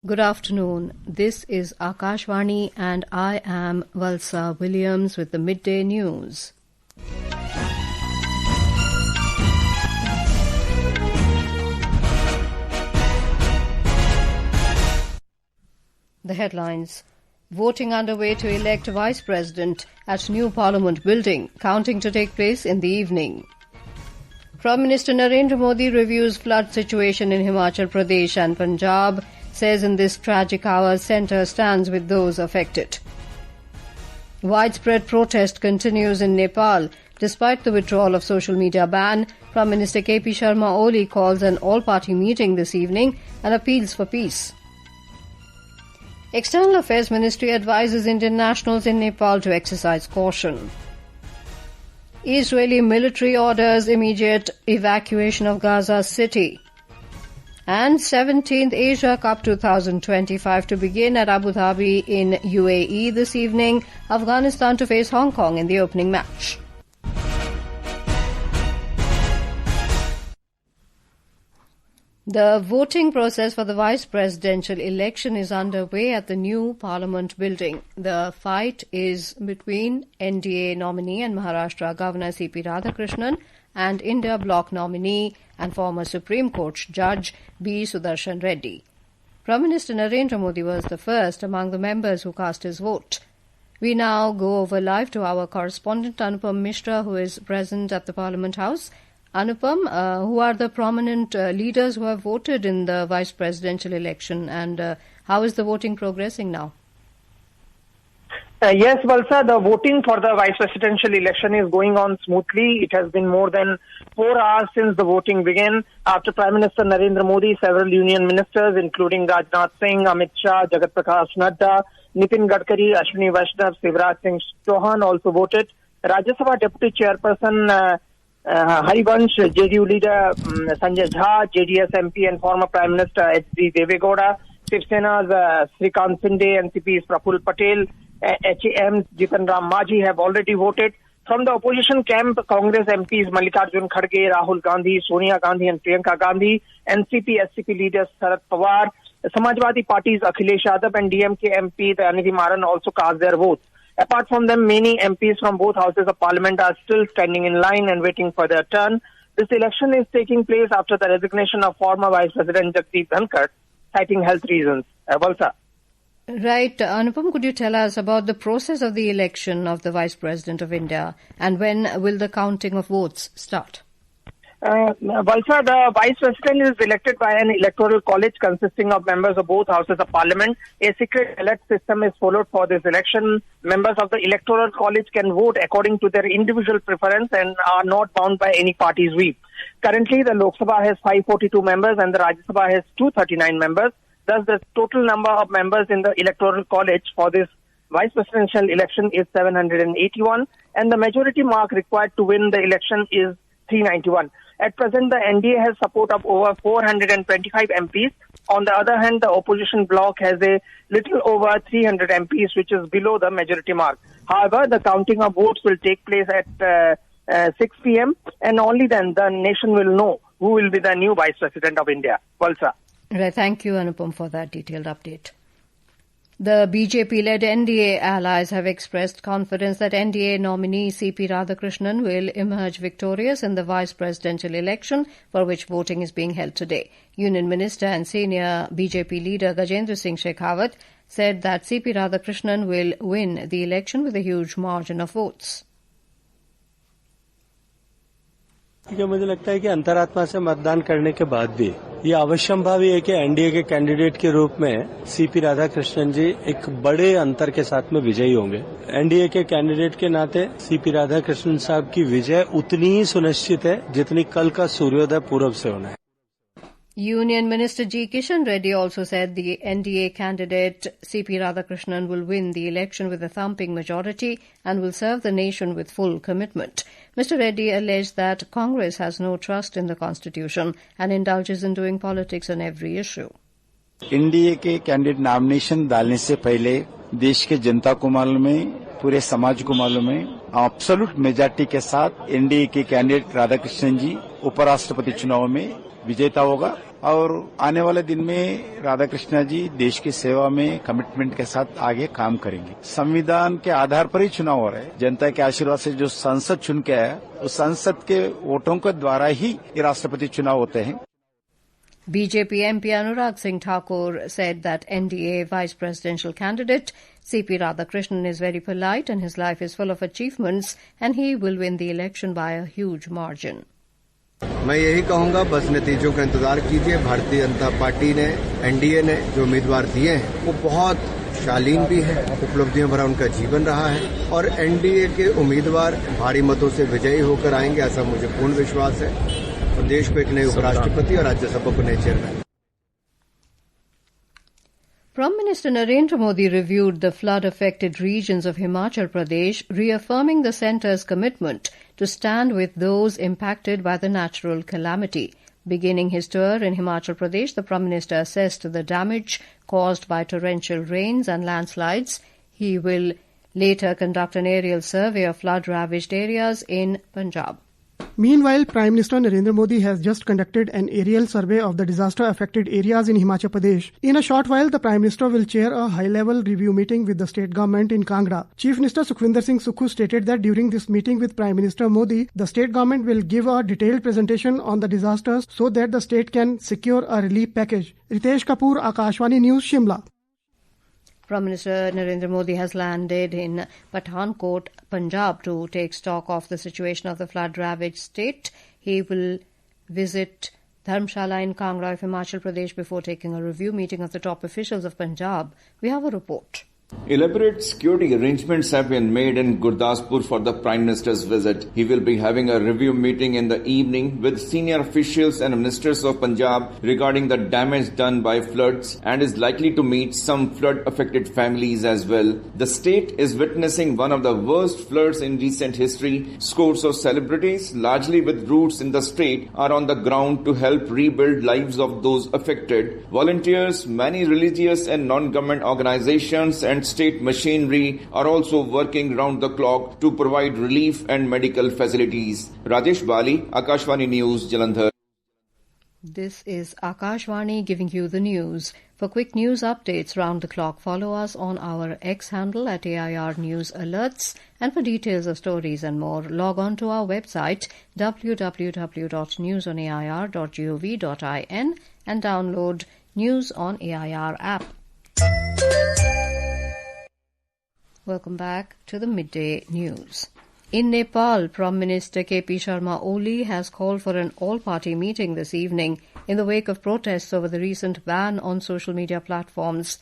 Good afternoon. This is Akashvani and I am Valsa Williams with the midday news. The headlines. Voting underway to elect Vice President at new Parliament building, counting to take place in the evening. Prime Minister Narendra Modi reviews flood situation in Himachal Pradesh and Punjab, says in this tragic hour centre stands with those affected. Widespread protest continues in Nepal. Despite the withdrawal of social media ban, Prime Minister KP Sharma Oli calls an all-party meeting this evening and appeals for peace. External Affairs Ministry advises Indian nationals in Nepal to exercise caution. Israeli military orders immediate evacuation of Gaza city. And 17th Asia Cup 2025 to begin at Abu Dhabi in UAE this evening. Afghanistan to face Hong Kong in the opening match. The voting process for the vice presidential election is underway at the new Parliament building. The fight is between NDA nominee and Maharashtra Governor C.P. Radhakrishnan and India Bloc nominee and former Supreme Court Judge B. Sudarshan Reddy. Prime Minister Narendra Modi was the first among the members who cast his vote. We now go over live to our correspondent Anupam Mishra, who is present at the Parliament House. Anupam, who are the prominent leaders who have voted in the vice presidential election, and how is the voting progressing now? Yes, Valsa, the voting for the vice presidential election is going on smoothly. It has been more than 4 hours since the voting began. After Prime Minister Narendra Modi, several union ministers, including Rajnath Singh, Amit Shah, Jagat Prakash Nadda, Nitin Gadkari, Ashwini Vaishnav, Shivraj Singh Chauhan also voted. Rajya Sabha Deputy Chairperson Harivansh, JDU leader Sanjay Jha, JDS MP and former Prime Minister H.D. Devegowda, Shiv Sena's Srikant Shinde, NCP's Praful Patel, HAM's Jitan Ram Majhi have already voted. From the opposition camp, Congress MPs Mallikarjun Kharge, Rahul Gandhi, Sonia Gandhi and Priyanka Gandhi, NCP, SCP leaders Sharad Pawar, Samajwadi Party's Akhilesh Yadav and DMK MP Anidhi Maran also cast their votes. Apart from them, many MPs from both houses of parliament are still standing in line and waiting for their turn. This election is taking place after the resignation of former Vice President Jagdeep Dhankar, citing health reasons. Valsa. Right. Anupam, could you tell us about the process of the election of the Vice President of India and when will the counting of votes start? Valsa, the Vice President is elected by an electoral college consisting of members of both houses of parliament. A secret ballot system is followed for this election. Members of the electoral college can vote according to their individual preference and are not bound by any party's whip. Currently, the Lok Sabha has 542 members and the Rajya Sabha has 239 members. Thus, the total number of members in the electoral college for this vice presidential election is 781 and the majority mark required to win the election is 391. At present, the NDA has support of over 425 MPs. On the other hand, the opposition bloc has a little over 300 MPs, which is below the majority mark. However, the counting of votes will take place at 6 p.m. and only then the nation will know who will be the new Vice President of India. Valsa. Right, thank you, Anupam, for that detailed update. The BJP-led NDA allies have expressed confidence that NDA nominee C.P. Radhakrishnan will emerge victorious in the vice presidential election for which voting is being held today. Union Minister and senior BJP leader Gajendra Singh Shekhawat said that C.P. Radhakrishnan will win the election with a huge margin of votes. मुझे लगता है कि अंतरात्मा से मतदान करने के बाद भी ये अवश्यंभावी है कि एनडीए के कैंडिडेट के रूप में सीपी राधाकृष्णन जी एक बड़े अंतर के साथ में विजयी होंगे। एनडीए के कैंडिडेट के नाते सीपी राधाकृष्णन साहब की विजय उतनी ही सुनिश्चित है जितनी कल का सूर्योदय पूरब से होना है। Union Minister G. Kishan Reddy also said the NDA candidate C.P. Radhakrishnan will win the election with a thumping majority and will serve the nation with full commitment. Mr. Reddy alleged that Congress has no trust in the Constitution and indulges in doing politics on every issue. NDA के candidate nomination डालने से पहले देश के जनता को मालूम है, पूरे समाज को मालूम है, एब्सोल्यूट मेजॉरिटी के साथ एनडीए के कैंडिडेट राधाकृष्णन जी उपराष्ट्रपति चुनाव में विजेता होगा और आने वाले दिन में राधाकृष्ण जी देश की सेवा में कमिटमेंट के साथ आगे काम करेंगे। संविधान के आधार पर ही चुनाव हो रहे हैं। जनता के आशीर्वाद से जो संसद चुन के आया उस संसद के वोटों के द्वारा ही ये राष्ट्रपति चुनाव होते हैं। BJP MP Anurag Singh Thakur said that NDA vice presidential candidate CP Radhakrishnan is very polite and his life is full of achievements and he will win the election by a huge margin. मैं यही कहूंगा, बस नतीजों का इंतजार कीजिए। Bharatiya Janata party ने, NDA ने जो उम्मीदवार दिए हैं वो बहुत शालीन भी है, उपलब्धियों भरा उनका जीवन रहा है और एनडीए के उम्मीदवार भारी मतों से विजयी होकर आएंगे, ऐसा मुझे पूर्ण विश्वास है। और देश को एक नए उपराष्ट्रपति और राज्यसभा को नए chairman. Prime Minister Narendra Modi reviewed the flood-affected regions of Himachal Pradesh, reaffirming the centre's commitment to stand with those impacted by the natural calamity. Beginning his tour in Himachal Pradesh, the Prime Minister assessed the damage caused by torrential rains and landslides. He will later conduct an aerial survey of flood-ravaged areas in Punjab. Meanwhile, Prime Minister Narendra Modi has just conducted an aerial survey of the disaster-affected areas in Himachal Pradesh. In a short while, the Prime Minister will chair a high-level review meeting with the state government in Kangra. Chief Minister Sukhwinder Singh Sukhu stated that during this meeting with Prime Minister Modi, the state government will give a detailed presentation on the disasters so that the state can secure a relief package. Ritesh Kapoor, Akashvani News, Shimla. Prime Minister Narendra Modi has landed in Pathankot, Punjab, to take stock of the situation of the flood-ravaged state. He will visit Dharmshala in Kangra of Himachal Pradesh before taking a review meeting of the top officials of Punjab. We have a report. Elaborate security arrangements have been made in Gurdaspur for the Prime Minister's visit. He will be having a review meeting in the evening with senior officials and ministers of Punjab regarding the damage done by floods and is likely to meet some flood-affected families as well. The state is witnessing one of the worst floods in recent history. Scores of celebrities, largely with roots in the state, are on the ground to help rebuild lives of those affected. Volunteers, many religious and non-government organizations and state machinery are also working round the clock to provide relief and medical facilities. Rajesh Bali, Akashvani News, Jalandhar. This is Akashvani giving you the news. For quick news updates round the clock, follow us on our X handle at AIR News Alerts. And for details of stories and more, log on to our website www.newsonair.gov.in and download News on AIR app. Welcome back to the midday news. In Nepal, Prime Minister KP Sharma Oli has called for an all-party meeting this evening in the wake of protests over the recent ban on social media platforms.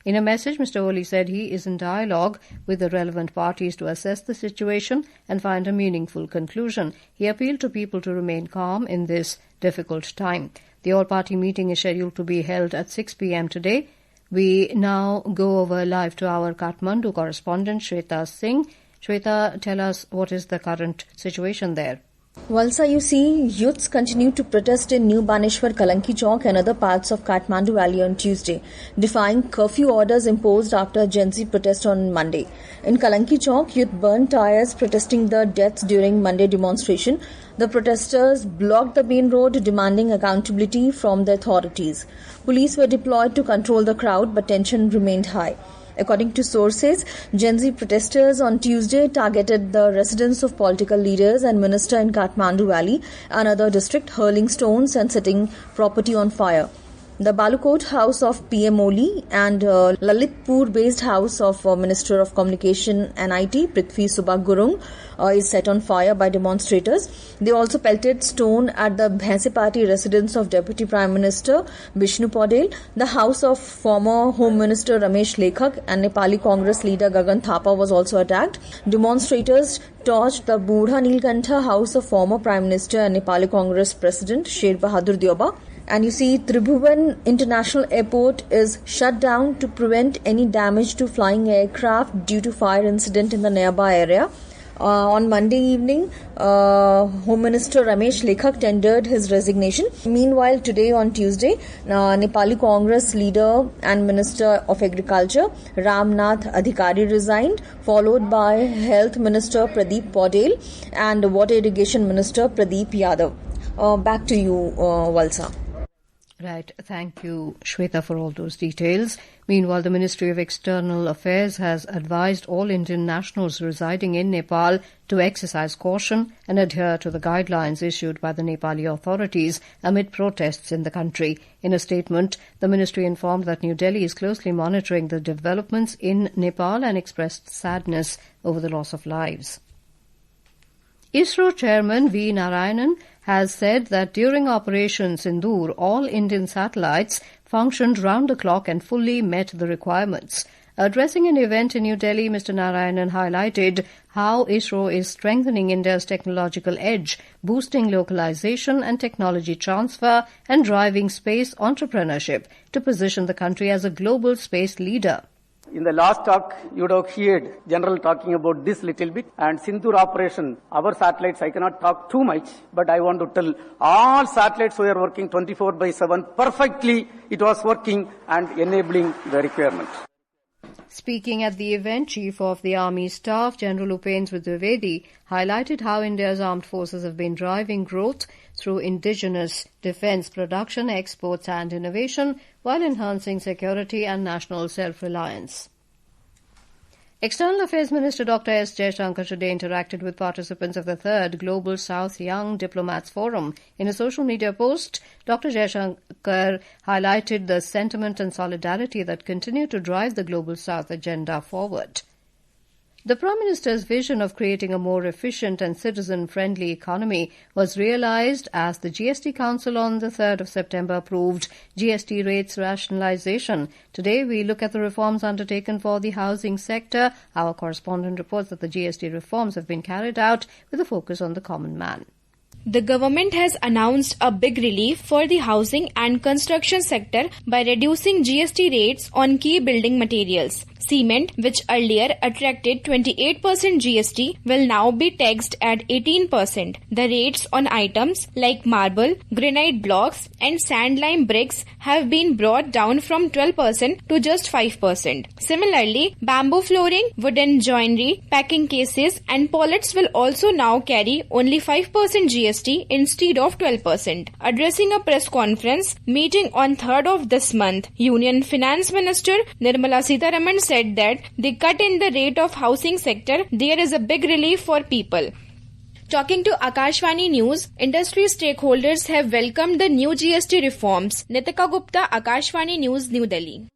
In a message, Mr. Oli said he is in dialogue with the relevant parties to assess the situation and find a meaningful conclusion. He appealed to people to remain calm in this difficult time. The all-party meeting is scheduled to be held at 6 p.m. today. We now go over live to our Kathmandu correspondent, Shweta Singh. Shweta, tell us what is the current situation there. Valsa, you see, youths continue to protest in New Baneshwar, Kalanki Chowk and other parts of Kathmandu Valley on Tuesday, defying curfew orders imposed after Gen Z protest on Monday. In Kalanki Chowk, youth burned tires protesting the deaths during Monday demonstration. The protesters blocked the main road, demanding accountability from the authorities. Police were deployed to control the crowd, but tension remained high. According to sources, Gen Z protesters on Tuesday targeted the residence of political leaders and minister in Kathmandu Valley and other district, hurling stones and setting property on fire. The Balukot house of PM Oli and Lalitpur-based house of Minister of Communication and IT, Prithvi Subha Gurung, is set on fire by demonstrators. They also pelted stone at the Bhansepati residence of Deputy Prime Minister Vishnu Paudel, the house of former Home Minister Ramesh Lekhak and Nepali Congress leader Gagan Thapa was also attacked. Demonstrators torched the Budha Nilkantha house of former Prime Minister and Nepali Congress President Sher Bahadur Dioba. And you see, Tribhuvan International Airport is shut down to prevent any damage to flying aircraft due to fire incident in the nearby area. On Monday evening, Home Minister Ramesh Lekhak tendered his resignation. Meanwhile, today on Tuesday, Nepali Congress leader and Minister of Agriculture Ramnath Adhikari resigned, followed by Health Minister Pradeep Paudel and Water Irrigation Minister Pradeep Yadav. Back to you, Valsa. Right. Thank you, Shweta, for all those details. Meanwhile, the Ministry of External Affairs has advised all Indian nationals residing in Nepal to exercise caution and adhere to the guidelines issued by the Nepali authorities amid protests in the country. In a statement, the ministry informed that New Delhi is closely monitoring the developments in Nepal and expressed sadness over the loss of lives. ISRO Chairman V. Narayanan has said that during Operation Sindoor, all Indian satellites functioned round the clock and fully met the requirements. Addressing an event in New Delhi, Mr. Narayanan highlighted how ISRO is strengthening India's technological edge, boosting localization and technology transfer, and driving space entrepreneurship to position the country as a global space leader. In the last talk, you would have heard General talking about this little bit. And Sindoor operation, our satellites, I cannot talk too much, but I want to tell all satellites were working 24/7 perfectly. It was working and enabling the requirement. Speaking at the event, Chief of the Army Staff, General Upendra Dwivedi, highlighted how India's armed forces have been driving growth through indigenous defence production, exports and innovation, while enhancing security and national self-reliance. External Affairs Minister Dr. S. Jaishankar today interacted with participants of the 3rd Global South Young Diplomats Forum. In a social media post, Dr. Jaishankar highlighted the sentiment and solidarity that continue to drive the Global South agenda forward. The Prime Minister's vision of creating a more efficient and citizen-friendly economy was realised as the GST Council on the 3rd of September approved GST rates rationalisation. Today we look at the reforms undertaken for the housing sector. Our correspondent reports that the GST reforms have been carried out with a focus on the common man. The government has announced a big relief for the housing and construction sector by reducing GST rates on key building materials. Cement, which earlier attracted 28% GST, will now be taxed at 18%. The rates on items like marble, granite blocks and sand lime bricks have been brought down from 12% to just 5%. Similarly, bamboo flooring, wooden joinery, packing cases and pallets will also now carry only 5% GST instead of 12%. Addressing a press conference meeting on 3rd of this month, Union Finance Minister Nirmala Sitharaman said that the cut in the rate of housing sector, there is a big relief for people. Talking to Akashvani News, industry stakeholders have welcomed the new GST reforms. Nitika Gupta, Akashvani News, New Delhi.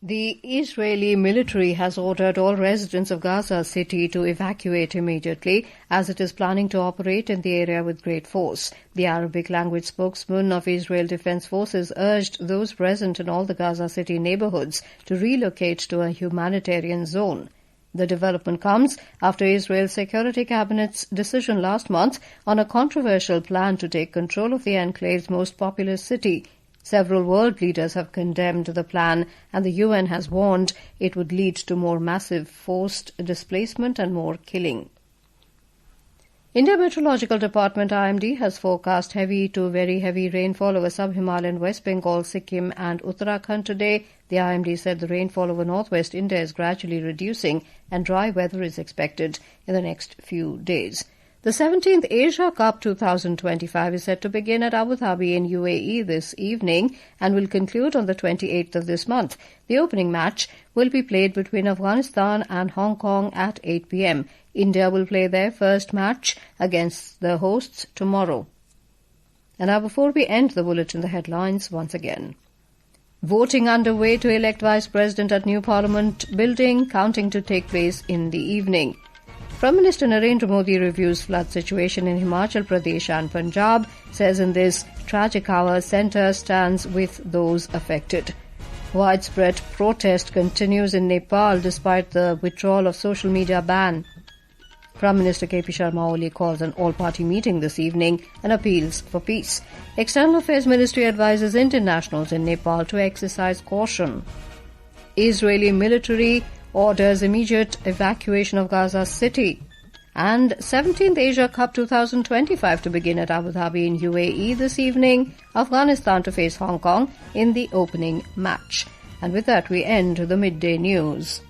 The Israeli military has ordered all residents of Gaza City to evacuate immediately as it is planning to operate in the area with great force. The Arabic language spokesman of Israel Defense Forces urged those present in all the Gaza City neighborhoods to relocate to a humanitarian zone. The development comes after Israel's Security Cabinet's decision last month on a controversial plan to take control of the enclave's most populous city. Several world leaders have condemned the plan, and the UN has warned it would lead to more massive forced displacement and more killing. India Meteorological Department IMD has forecast heavy to very heavy rainfall over sub-Himalayan West Bengal, Sikkim and Uttarakhand today. The IMD said the rainfall over northwest India is gradually reducing and dry weather is expected in the next few days. The 17th Asia Cup 2025 is set to begin at Abu Dhabi in UAE this evening and will conclude on the 28th of this month. The opening match will be played between Afghanistan and Hong Kong at 8 p.m. India will play their first match against the hosts tomorrow. And now before we end the bulletin, the headlines once again. Voting underway to elect Vice President at new Parliament building, counting to take place in the evening. Prime Minister Narendra Modi reviews flood situation in Himachal Pradesh and Punjab, says in this tragic hour, centre stands with those affected. Widespread protest continues in Nepal despite the withdrawal of social media ban. Prime Minister KP Sharma Oli calls an all-party meeting this evening and appeals for peace. External Affairs Ministry advises Indian nationals in Nepal to exercise caution. Israeli military orders immediate evacuation of Gaza City. And 17th Asia Cup 2025 to begin at Abu Dhabi in UAE this evening. Afghanistan to face Hong Kong in the opening match. And with that, we end the midday news.